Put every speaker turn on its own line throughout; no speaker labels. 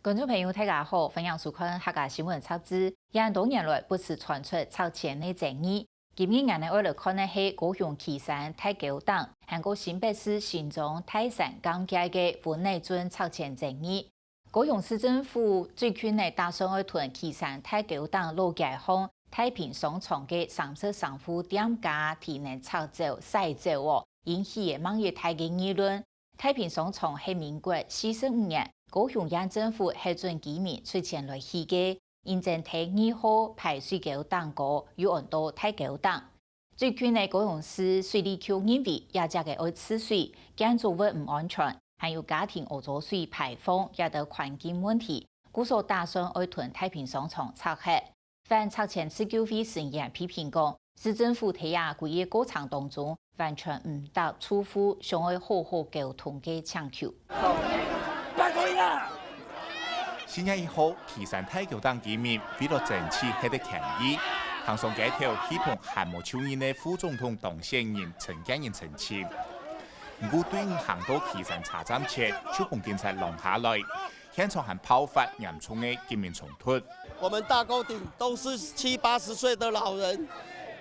观众朋友，大家好，欢迎收看客家新闻插枝。因多年来不时传出拆迁的争议，今日我们为了看的是高雄旗山太狗党，韩国新北市新庄泰山港街的婚内准拆迁争议。高雄市政府最近的打算要屯旗山太狗党路街坊太平商场的33户店家体能拆走、晒走哦，引起网友大嘅议论。太平商场是民国45年。高雄县政府核准居民出钱来起家，因正第2号排水沟档高，有按到太沟档。最近的高雄市水利局认为，也只个爱吃水，建筑物唔安全，还有家庭污浊水排放也得环境问题，故所打算爱屯太平商场拆黑。反拆迁持久费声言批评讲，市政府喺亚规嘅过程当中，完全唔答出乎想要好好沟通嘅请求。
4月1號，旗山太狗黨居民為了爭取佢哋權益，行上街頭協同韓無抽煙的副總統當選人陳建仁澄清。不過對行到旗山車站前，就被警察攔下來，現場還爆發嚴重的警民衝突。
我們大溝頂都是70、80歲的老人，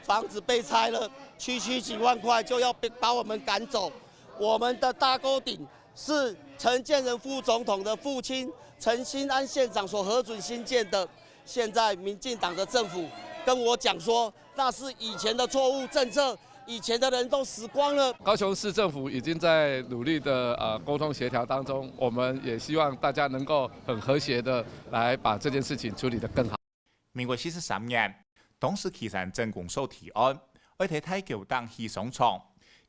房子被拆了，區幾萬塊就要把我們趕走。我們的大溝頂是陳建仁副總統的父親陳新安縣長所核准新建的，現在民進黨的政府跟我講說，那是以前的錯誤政策，以前的人都死光了。
高雄市政府已經在努力的溝通協調當中，我們也希望大家能夠很和諧的來把這件事情處理得更好。
民國43年，當時旗山鎮公所提案，要替太狗黨起商場，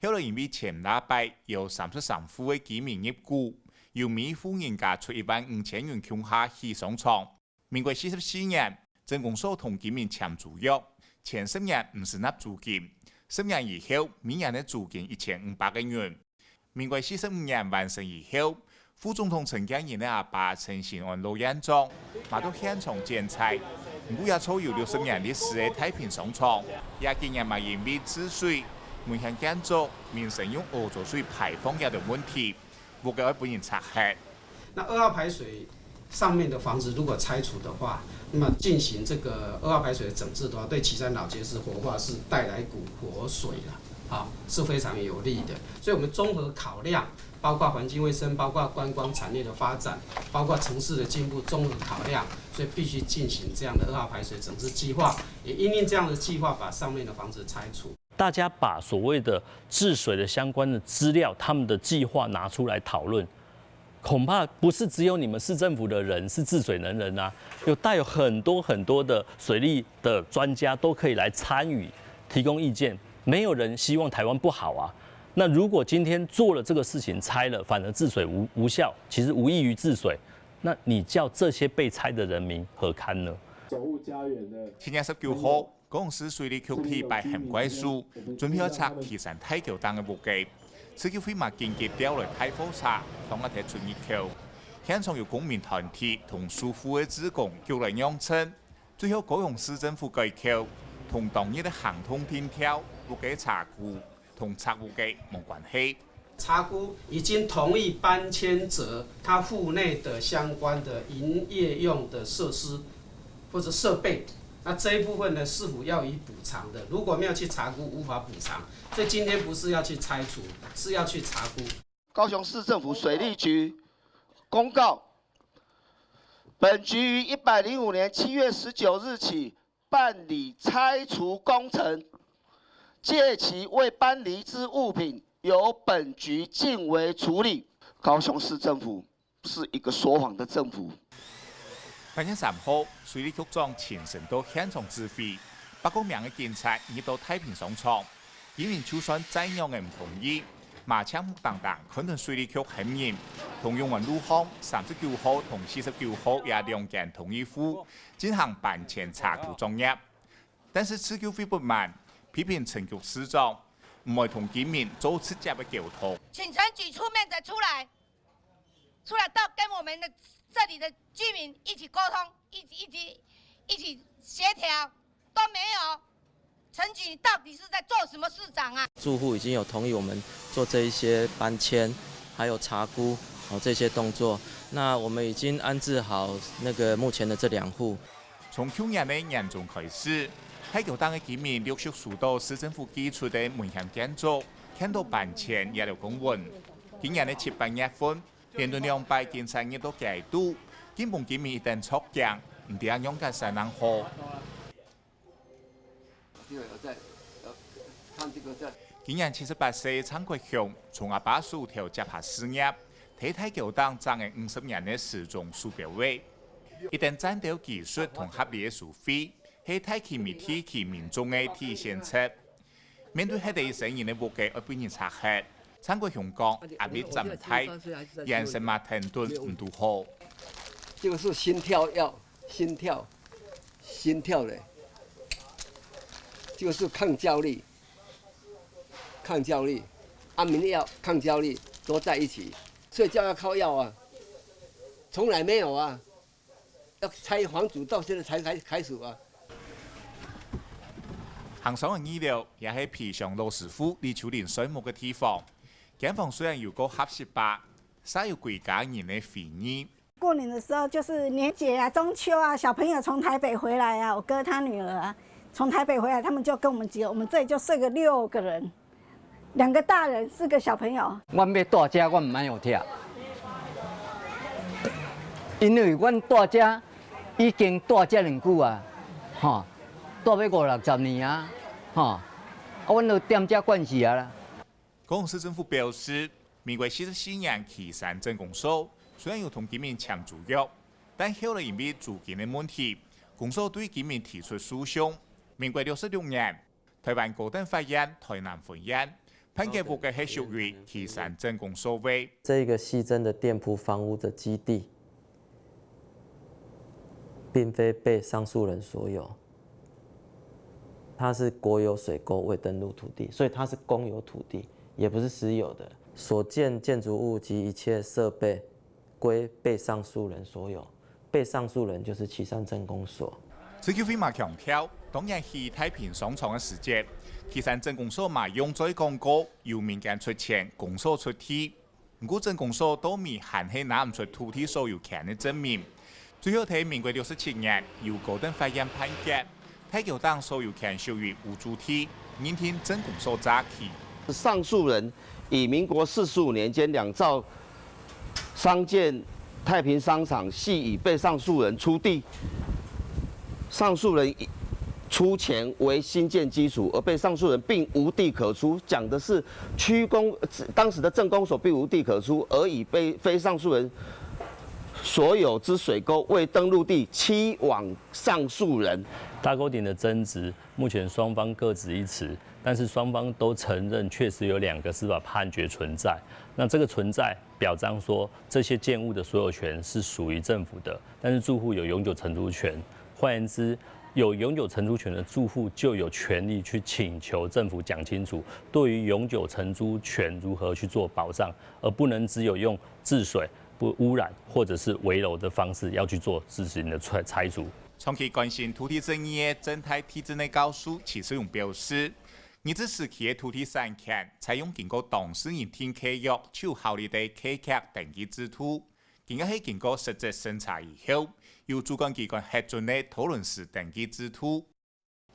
後來因為前禮拜有33戶的居民入股。由每戶人家出15000元窮下起商場。民國44年，鎮公所同居民簽租約，前10年唔是納租金，10年以後每年的租金1500個元。民國45年完成以後，副總統陳建仁的阿爸陳新安老院長，馬到現場檢查，唔也錯有60年歷史的太平商場，也竟然嘛因為治水、門向建築、民生用污濁水排放嘅的問題。不該本人拆黑。
那2號排水上面的房子如果拆除的話，那麼進行這個2號排水的整治的話，對旗山老街市活化是帶來股活水的，啊，是非常有利的。所以我們綜合考量，包括環境衛生，包括觀光產業的發展，包括城市的進步，綜合考量，所以必須進行這樣的2號排水整治計劃，也因應這樣的計劃，把上面的房子拆除。
大家把所謂的治水的相關的資料，他們的計劃拿出來討論，恐怕不是只有你們市政府的人是治水能人啊，帶有很多的水利的專家都可以來參與，提供意見。沒有人希望台灣不好啊。那如果今天做了這個事情拆了，反而治水無效，其實無異於治水，那你叫這些被拆的人民何堪呢？7
月19號。高雄市水利局提辦函歸書，準備要拆旗山太狗黨嘅木基，市局會嘛緊急調來派貨車，當日提出熱口，現場有公民團體同疏忽嘅職工叫來讓稱，最後高雄市政府改口，同當日嘅行通天條木基查估同拆木基冇關係。
查估已經同意搬遷者他戶內的相關的營業用的設施或者設備。那這一部分呢，是否要予補償的？如果沒有去查估，無法補償。所以今天不是要去拆除，是要去查估。
高雄市政府水利局公告，本局於105年7月19日起辦理拆除工程，屆期未搬離之物品由本局盡為處理。高雄市政府是一個說謊的政府。
8月3號，水利局長親身到現場指揮，8個名嘅警察入到太平商場，居民就算怎樣嘅唔同意，馬槍木當當肯定水利局很嚴，同用完路項39號同49號也兩間同一戶進行搬遷查估作業，但是市局會不滿，批評陳局市長唔會同居民做直接嘅溝通。
請陳局出面再出來到跟我們的這裡的居民一起溝通，一起協調，都沒有。陳局到底是在做什麼市長啊？
住戶已經有同意我們做這一些搬遷，還有查估，这些动作。那我们已经安置好那个目前的这2户。
从去年的年中开始，太桥党的居民陆续收到市政府寄出的门向建筑，看到搬迁也有公文。今年的7、8月份，连续200件生意都解堵，基本居民一定出境，唔得用嘅山南河。今年78歲陳國雄從阿爸薯條接下事業，替太橋黨爭嘅50年嘅時鐘數標位，一旦賺到技術同合理嘅收費，係太期未提起民眾嘅體現出。面對喺地生意嘅物價而變成差額，陳國雄講壓力真大，人生嘛停頓唔到好。
這個是心跳的，這個是抗焦慮，安眠藥、抗焦慮都在一起。睡覺要靠藥啊，從來沒有啊，要拆房子到現在才開始啊。
行上嘅醫療也係皮上老師傅李秋蓮水木嘅地方。警方雖然有個合適吧，煞有歸家人嘅回憶。
過年的時候就是年節啊、中秋啊，小朋友從台北回來啊，我哥他女兒啊，從台北回來，他們就跟我們講，我們這裡就睡個6個人，2個大人，4個小朋友。
我要大家，我唔買有聽，因為阮大家已經大這2久啊，大要50、60年啊，阮都踮這慣勢啊啦。
高雄市政府表示，民國44年旗山鎮公所雖然有同居民簽租約，但後來因為租金的問題，公所對居民提出訴訟。民國66年，台灣高等法院台南分院判決部嘅係屬於旗山鎮公所為。
這個細珍的店鋪房屋的基地，並非被上訴人所有，它是國有水溝未登錄土地，所以它是公有土地。也不是私有的，所建建築物及一切設備歸被上訴人所有，被上訴人就是旗山鎮公所。
市區會嘛強調，當然係太平商場嘅時節，旗山鎮公所嘛用在廣告，由民間出錢，公所出地。唔過鎮公所都未限係拿唔出土地所有權嘅證明。最後喺民國67年，由高等法院判決，太橋黨所有權屬於無主體，認定鎮公所詐欺。
上訴人以民國45年間2兆商建太平商場系以被上訴人出地，上訴人出錢為新建基礎，而被上訴人並無地可出。講的是當時的鎮公所並無地可出，而以非上訴人所有之水溝未登錄地欺罔上訴人。
大沟顶的争执，目前雙方各執一詞，但是雙方都承認確實有2個司法判決存在。那這個存在表彰說，這些建物的所有權是屬於政府的，但是住戶有永久承租權。換言之，有永久承租權的住戶就有權利去請求政府講清楚，對於永久承租權如何去做保障，而不能只有用治水、不污染或者是圍樓的方式要去做自行的拆除。
長期關心土地爭議嘅正泰體制內教書齊世榮表示，日治時期嘅土地產權採用經過當事人簽契約、就效力的契約登記制度，更加係經過實質審查以後，由主管機關核准的討論式登記制度。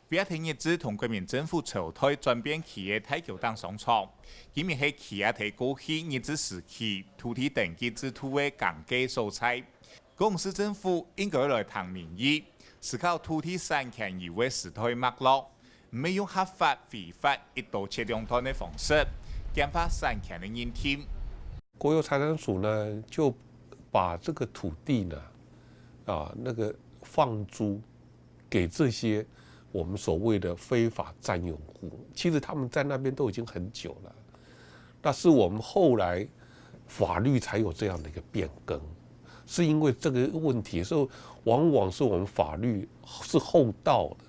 為咗聽日治同國民政府籌推轉變期嘅太橋黨商場，因為係企業提過去日治時期土地登記制度嘅講解素材，高雄市政府應該來談民意。思考土地產權以為時代脈絡，唔係用合法、非法一刀切兩斷的方式簡化產權的認定。
國有財產署呢，就把這個土地呢，那個放租給這些我們所謂的非法佔用戶。其實他們在那邊都已經很久了，但是我們後來法律才有這樣的一個變更。是因為這個問題，所以往往是我們法律是後到的，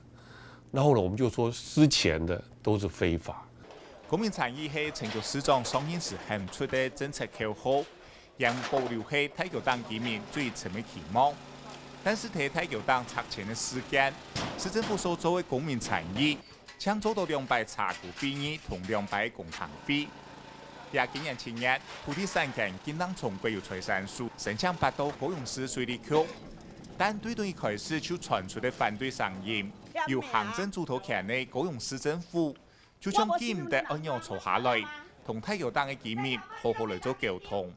然後呢，我們就說之前的都是非法。
公民產業係成就市長上任時喊出的政策口號，讓保留係太橋黨居民最深的期望。但是喺太橋黨拆遷的時間，市政府所做的公民產業搶做到200查股費用同200公帑費。今年7月，土地3県竟然從國有財產署申請8道高雄市水利局，但對一開始就傳出的反對聲音，由行政主導權的高雄市政府就將建的按樣抄下來，同太陽黨的居民好好來做溝通。